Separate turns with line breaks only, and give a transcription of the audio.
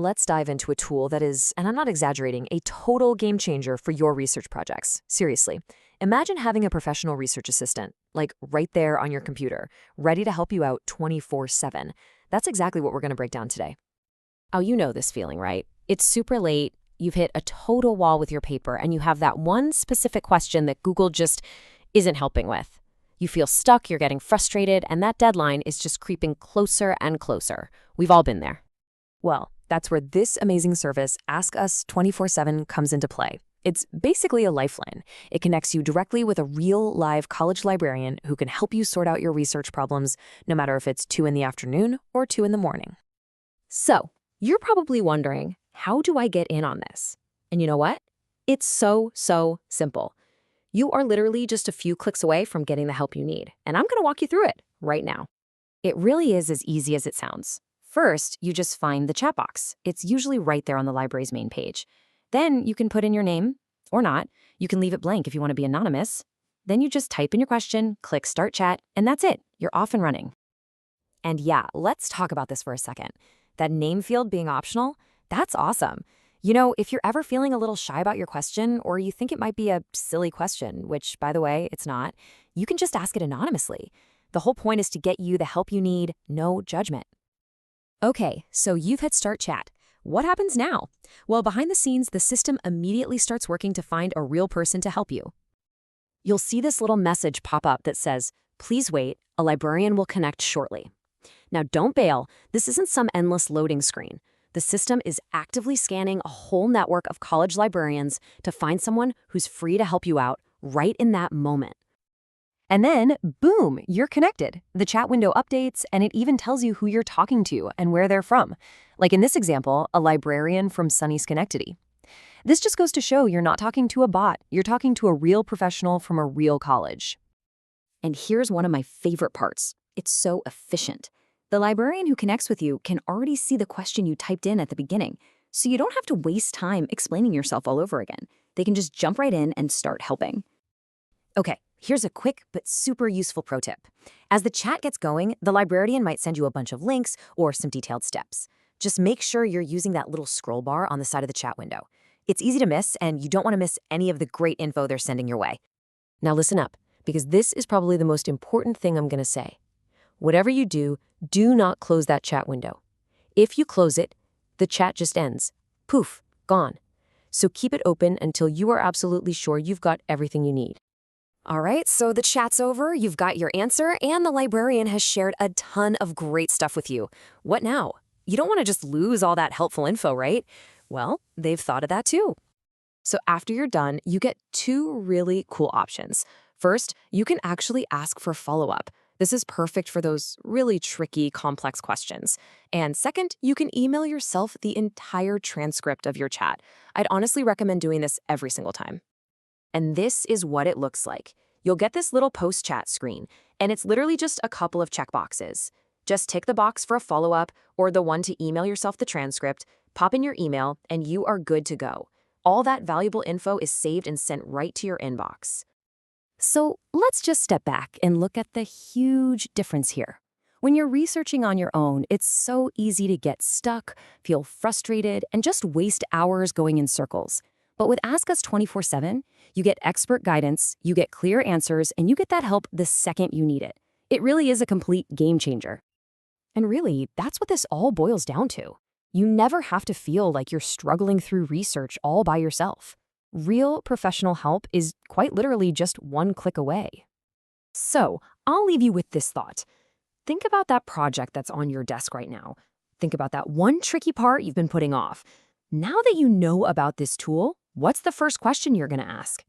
let's dive into a tool that is, and I'm not exaggerating, a total game changer for your research projects. Seriously. Imagine having a professional research assistant, like right there on your computer, ready to help you out 24/7. That's exactly what we're going to break down today.
Oh, you know this feeling, right? It's super late, you've hit a total wall with your paper, and you have that one specific question that Google just isn't helping with. You feel stuck, you're getting frustrated, and that deadline is just creeping closer and closer. We've all been there.
Well, that's where this amazing service, Ask Us 24/7, comes into play. It's basically a lifeline. It connects you directly with a real, live college librarian who can help you sort out your research problems, no matter if it's 2 in the afternoon or 2 in the morning.
So, you're probably wondering, how do I get in on this? And you know what? It's so simple. You are literally just a few clicks away from getting the help you need, and I'm going to walk you through it right now. It really is as easy as it sounds. First, you just find the chat box. It's usually right there on the library's main page. Then you can put in your name, or not. You can leave it blank if you want to be anonymous. Then you just type in your question, click Start Chat, and that's it. You're off and running.
And yeah, let's talk about this for a second. That name field being optional, that's awesome. You know, if you're ever feeling a little shy about your question, or you think it might be a silly question, which, by the way, it's not, you can just ask it anonymously. The whole point is to get you the help you need, no judgment. Okay, so you've hit Start Chat. What happens now? Well, behind the scenes, the system immediately starts working to find a real person to help you. You'll see this little message pop up that says, "Please wait, a librarian will connect shortly." Now, don't bail. This isn't some endless loading screen. The system is actively scanning a whole network of college librarians to find someone who's free to help you out right in that moment. And then, boom, you're connected. The chat window updates, and it even tells you who you're talking to and where they're from. Like in this example, a librarian from sunny Schenectady. This just goes to show you're not talking to a bot. You're talking to a real professional from a real college. And here's one of my favorite parts. It's so efficient. The librarian who connects with you can already see the question you typed in at the beginning, so you don't have to waste time explaining yourself all over again. They can just jump right in and start helping. Okay, here's a quick but super useful pro tip. As the chat gets going, the librarian might send you a bunch of links or some detailed steps. Just make sure you're using that little scroll bar on the side of the chat window. It's easy to miss, and you don't want to miss any of the great info they're sending your way. Now listen up, because this is probably the most important thing I'm going to say. Whatever you do, do not close that chat window. If you close it, the chat just ends. Poof, gone. So keep it open until you are absolutely sure you've got everything you need. All right, so the chat's over, you've got your answer, and the librarian has shared a ton of great stuff with you. What now? You don't want to just lose all that helpful info, right? Well, they've thought of that too. So after you're done, you get 2 really cool options. First, you can actually ask for follow-up. This is perfect for those really tricky, complex questions. And second, you can email yourself the entire transcript of your chat. I'd honestly recommend doing this every single time. And this is what it looks like. You'll get this little post-chat screen, and it's literally just a couple of checkboxes. Just tick the box for a follow-up or the one to email yourself the transcript, pop in your email, and you are good to go. All that valuable info is saved and sent right to your inbox. So let's just step back and look at the huge difference here. When you're researching on your own, it's so easy to get stuck, feel frustrated, and just waste hours going in circles. But with Ask Us 24/7, you get expert guidance, you get clear answers, and you get that help the second you need it. It really is a complete game changer. And really, that's what this all boils down to. You never have to feel like you're struggling through research all by yourself. Real professional help is quite literally just one click away. So, I'll leave you with this thought. Think about that project that's on your desk right now. Think about that one tricky part you've been putting off. Now that you know about this tool, what's the first question you're going to ask?